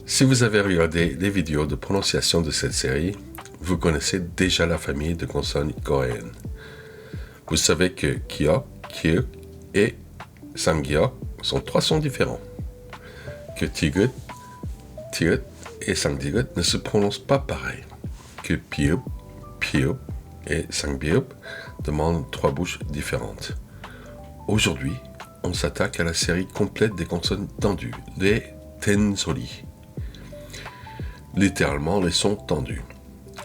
Si vous avez regardé les vidéos de prononciation de cette série, vous connaissez déjà la famille de consonnes coréennes. Vous savez que Kyok, Kyuk et Samgyok sont trois sons différents. Que Tigut, Tiut et Sangdigut ne se prononcent pas pareil. Que Piup, Piup et Sangbiup demandent trois bouches différentes. Aujourd'hui, on s'attaque à la série complète des consonnes tendues, les tensori. Littéralement les sons tendus.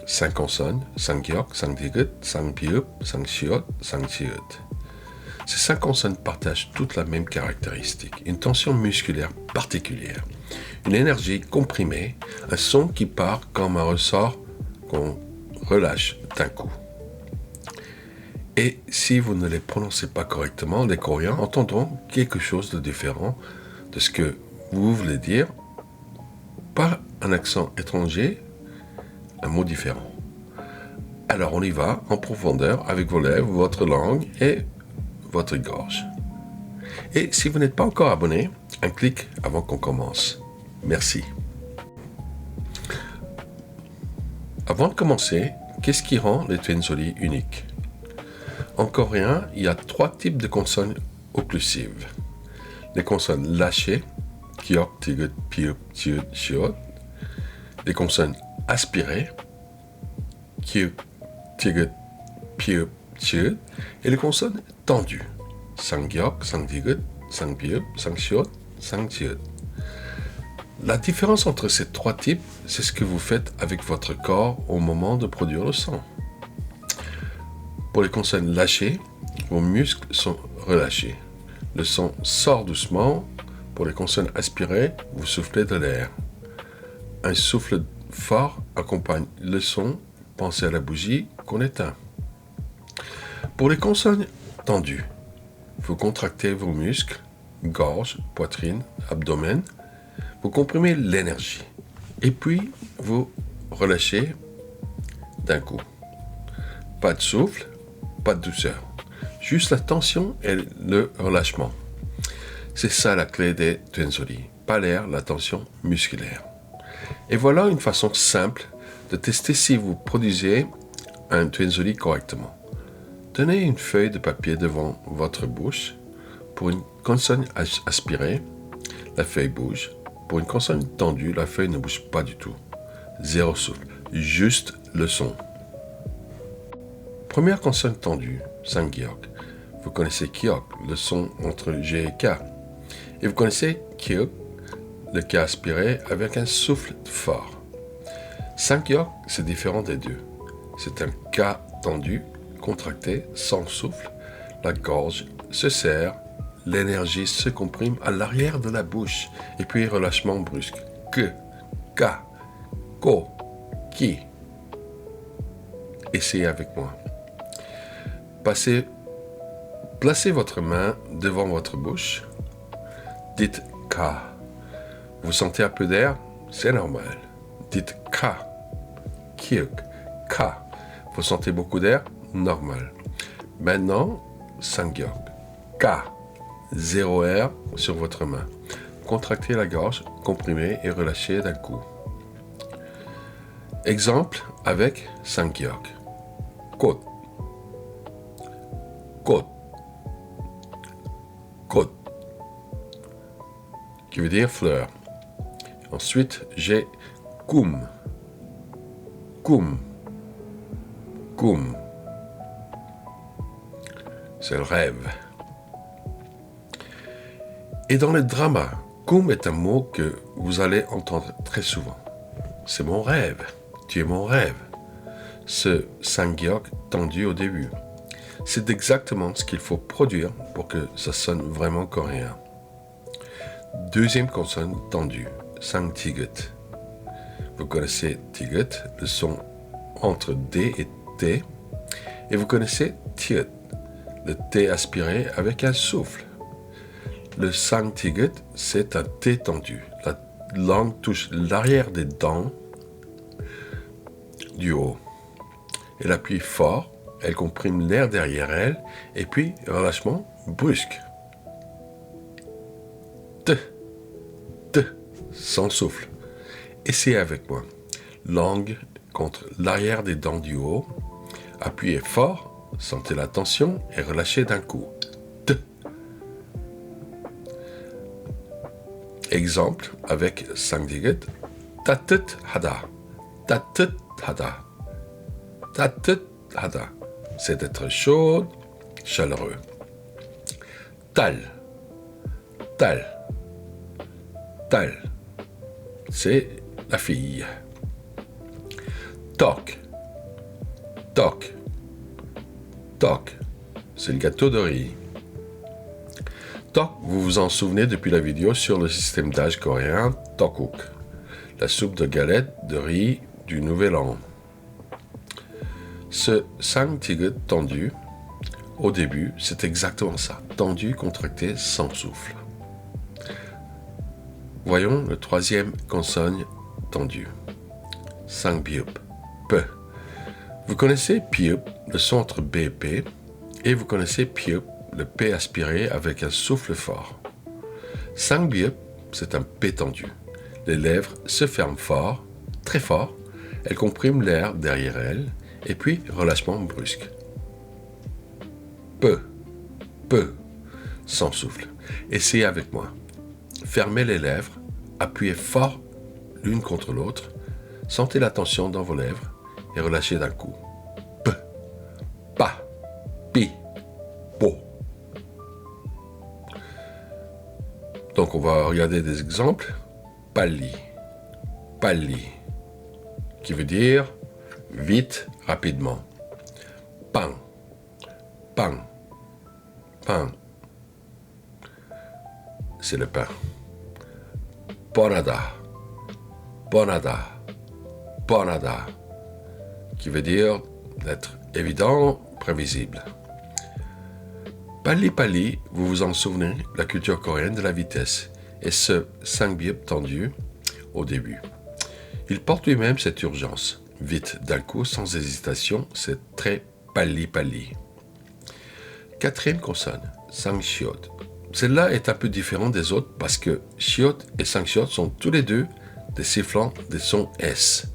5 consonnes, Sanggyok, Sangdigut, Sangbiup, Sangsiot, Sangsiut. Ces 5 consonnes partagent toutes la même caractéristique, une tension musculaire particulière, une énergie comprimée, un son qui part comme un ressort qu'on relâche d'un coup. Et si vous ne les prononcez pas correctement, les Coréens entendront quelque chose de différent de ce que vous voulez dire par un accent étranger, un mot différent. Alors on y va en profondeur avec vos lèvres, votre langue et votre gorge. Et si vous n'êtes pas encore abonné, un clic avant qu'on commence. Merci. Avant de commencer, qu'est-ce qui rend les tensori uniques? En coréen, il y a 3 types de consonnes occlusives. Les consonnes lâchées, Kyok, Tigut, Piup, Tiut, Siot. Les consonnes aspirées, Kyuk, Tigut, Piup, Tiut. Et les consonnes tendues, Sanggyok, Sangdigut, Sangbiup, Sangsiot, Sangsiut. La différence entre ces 3 types, c'est ce que vous faites avec votre corps au moment de produire le son. Pour les consonnes lâchées, vos muscles sont relâchés. Le son sort doucement. Pour les consonnes aspirées, vous soufflez de l'air. Un souffle fort accompagne le son. Pensez à la bougie qu'on éteint. Pour les consonnes tendues, vous contractez vos muscles, gorge, poitrine, abdomen. Vous comprimez l'énergie. Et puis, vous relâchez d'un coup. Pas de souffle, pas de douceur. Juste la tension et le relâchement. C'est ça la clé des tensori. Pas l'air, la tension musculaire. Et voilà une façon simple de tester si vous produisez un tensori correctement. Tenez une feuille de papier devant votre bouche. Pour une consonne aspirée, la feuille bouge. Pour une consonne tendue, la feuille ne bouge pas du tout. Zéro souffle, juste le son. Première consonne tendue, Sanggyok. Vous connaissez Kyok, le son entre G et K. Et vous connaissez Kyuk, le K aspiré avec un souffle fort. Sanggyok, c'est différent des deux. C'est un K tendu, contracté, sans souffle. La gorge se serre, l'énergie se comprime à l'arrière de la bouche. Et puis relâchement brusque. Que, K, Ko, Ki. Essayez avec moi. Placez votre main devant votre bouche. Dites K. Vous sentez un peu d'air? C'est normal. Dites K. Kyuk. K. Vous sentez beaucoup d'air? Normal. Maintenant, Sanggyok. K. Zéro air sur votre main. Contractez la gorge, comprimez et relâchez d'un coup. Exemple avec Sanggyok. Kot. Kot. Kot. Qui veut dire fleur. Ensuite, j'ai Kum. Kum. Kum. C'est le rêve. Et dans le drama, Kum est un mot que vous allez entendre très souvent. C'est mon rêve. Tu es mon rêve. Ce Sanggyok tendu au début. C'est exactement ce qu'il faut produire pour que ça sonne vraiment coréen. Deuxième consonne tendue, Sangtigut. Vous connaissez Tigut, le son entre D et T. Et vous connaissez Tiut, le T aspiré avec un souffle. Le Sangtigut, c'est un T tendu. La langue touche l'arrière des dents du haut. Elle appuie fort, elle comprime l'air derrière elle, et puis relâchement brusque. T, T, sans souffle. Essayez avec moi. Langue contre l'arrière des dents du haut. Appuyez fort, sentez la tension et relâchez d'un coup. T. Exemple avec Sangdiget. Tatet hada. Tatet hada. Tatet hada. C'est d'être chaud, chaleureux. Tal. Tal. Tal. C'est la fille. Toc. Toc. Toc. C'est le gâteau de riz. Tok, vous vous en souvenez depuis la vidéo sur le système d'âge coréen Tokguk, la soupe de galette de riz du Nouvel An. Ce Sangdiget tendu, au début, c'est exactement ça, tendu, contracté, sans souffle. Voyons le troisième consonne tendu. Sangbiup, P. Vous connaissez piup, le son entre B et P, et vous connaissez piup, le P aspiré avec un souffle fort. Sangbiup, c'est un P tendu. Les lèvres se ferment fort, très fort, elles compriment l'air derrière elles, et puis relâchement brusque. P, P, sans souffle. Essayez avec moi. Fermez les lèvres, appuyez fort l'une contre l'autre, sentez la tension dans vos lèvres et relâchez d'un coup. P, pa, pi, po. Donc on va regarder des exemples. Pali, pali, qui veut dire vite, rapidement. Pan, pan, pan. C'est le pain. Ponada, ponada, ponada, qui veut dire d'être évident, prévisible. Pali pali, vous vous en souvenez, la culture coréenne de la vitesse, et ce Sangbiup tendu au début. Il porte lui-même cette urgence. Vite, d'un coup, sans hésitation, c'est très pali pali. Quatrième consonne, Sangsiot. Celle-là est un peu différente des autres parce que Siot et Sangsiot sont tous les deux des sifflants des sons S.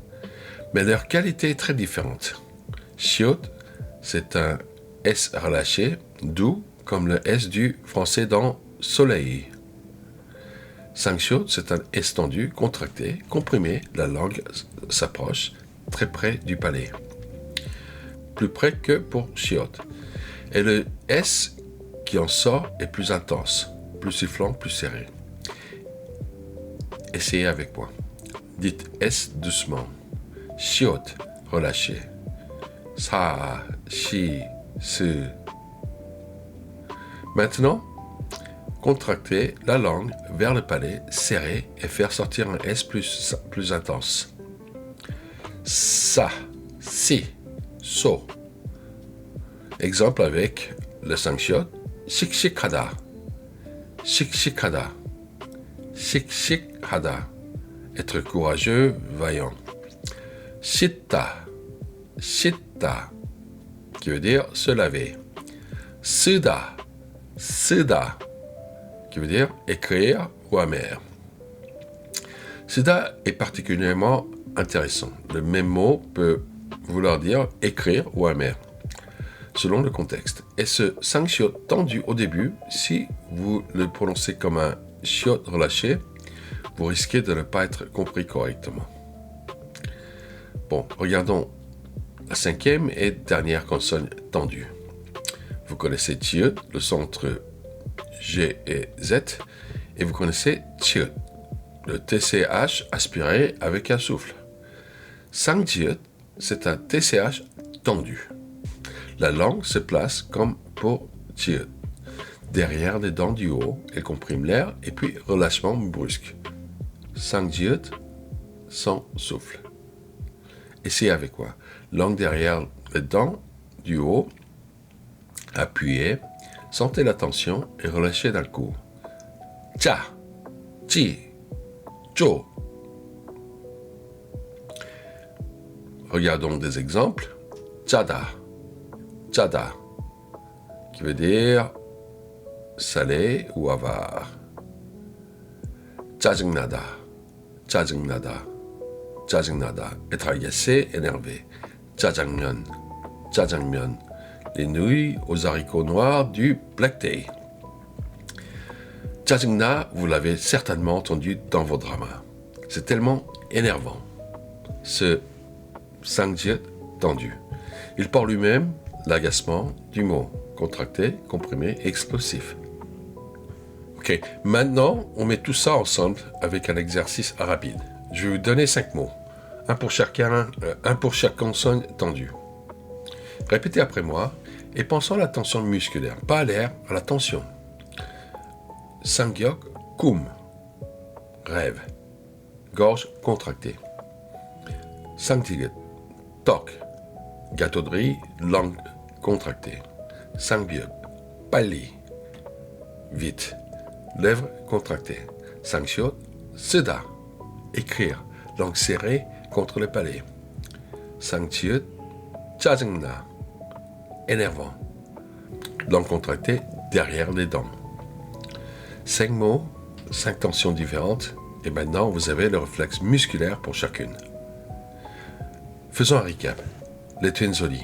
Mais leur qualité est très différente. Siot, c'est un S relâché, doux, comme le S du français dans soleil. Sangsiot, c'est un S tendu, contracté, comprimé, la langue s'approche très près du palais. Plus près que pour Siot. Et le S qui en sort est plus intense, plus sifflant, plus serré. Essayez avec moi. Dites S doucement. Siot, relâché. Sa, shi, se. Maintenant, contractez la langue vers le palais, serré et faire sortir un S plus intense. Sa, si, so. Exemple avec le Sangsiot. Shikshikada, shikshikada, shikshikada, être courageux, vaillant. Shitta, shitta, qui veut dire se laver. Suda, suda, qui veut dire écrire ou amer. Suda est particulièrement intéressant. Le même mot peut vouloir dire écrire ou amer, selon le contexte. Et ce Sangsiot tendu au début, si vous le prononcez comme un chiot relâché, vous risquez de ne pas être compris correctement. Bon, regardons la cinquième et dernière consonne tendue. Vous connaissez Tiut, le son entre G et Z, et vous connaissez Tiut, le TCH aspiré avec un souffle. Sangtiut, c'est un TCH tendu. La langue se place comme pour Tiut. Derrière les dents du haut, elle comprime l'air et puis relâchement brusque. Sangtiut, sans souffle. Essayez avec moi. Langue derrière les dents du haut, appuyez, sentez la tension et relâchez d'un coup. Cha, chi, cho. Regardons des exemples. Chada, chada, qui veut dire salé ou avare. Chajangnada, chajangnada, 짜증나다, être agacé, énervé. 짜장면, 짜장면, les nouilles aux haricots noirs du Black Day. 짜증나, vous l'avez certainement entendu dans vos dramas. C'est tellement énervant. Ce sangjiet tendu. Il porte lui-même l'agacement du mot, contracté, comprimé, explosif. Ok, maintenant on met tout ça ensemble avec un exercice rapide. Je vais vous donner 5 mots, un pour chaque consonne tendue. Répétez après moi et pensons à la tension musculaire, pas à l'air, à la tension. Sangyok, koum, rêve, gorge contractée. Sangtiget, tok, gâteau de riz, langue contractée. Sangbyuk, pali, vite, lèvres contractées. Sangshot, seda, écrire, langue serrée contre le palais. Sangtiut, 짜증나, énervant, langue contractée derrière les dents. 5 mots, 5 tensions différentes, et maintenant vous avez le réflexe musculaire pour chacune. Faisons un recap. Les Twinzoli.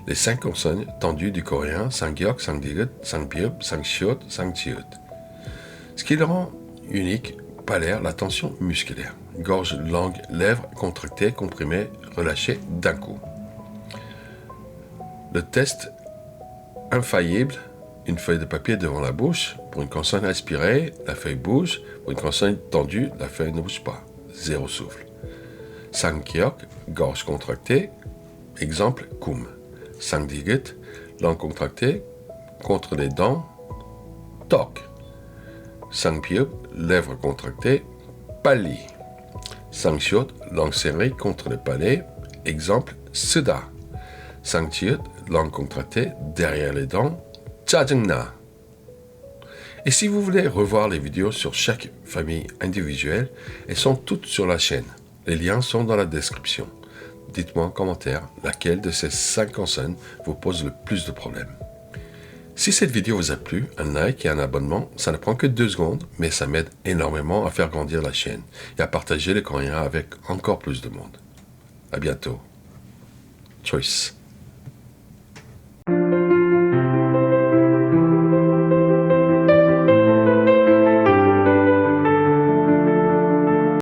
Les 5 consonnes tendues du coréen Sangyok, Sangdigut, Sangpyeub, Sangshot, Sangtiut. Ce qui le rend unique, pas l'air, la tension musculaire. Gorge, langue, lèvres contractées, comprimées, relâchées d'un coup. Le test infaillible, une feuille de papier devant la bouche. Pour une consonne inspirée, la feuille bouge. Pour une consonne tendue, la feuille ne bouge pas. Zéro souffle. Sangkyok, gorge contractée. Exemple, koum. Sangdigut, langue contractée, contre les dents. Tok. Sangpyeub, lèvres contractées. Pali. Sangshot, langue serrée contre le palais. Exemple, seda. Sangtiut, langue contractée derrière les dents. 짜증나. Et si vous voulez revoir les vidéos sur chaque famille individuelle, elles sont toutes sur la chaîne. Les liens sont dans la description. Dites-moi en commentaire laquelle de ces 5 consonnes vous pose le plus de problèmes. Si cette vidéo vous a plu, un like et un abonnement, ça ne prend que 2 secondes, mais ça m'aide énormément à faire grandir la chaîne et à partager le coréen avec encore plus de monde. À bientôt. Choice.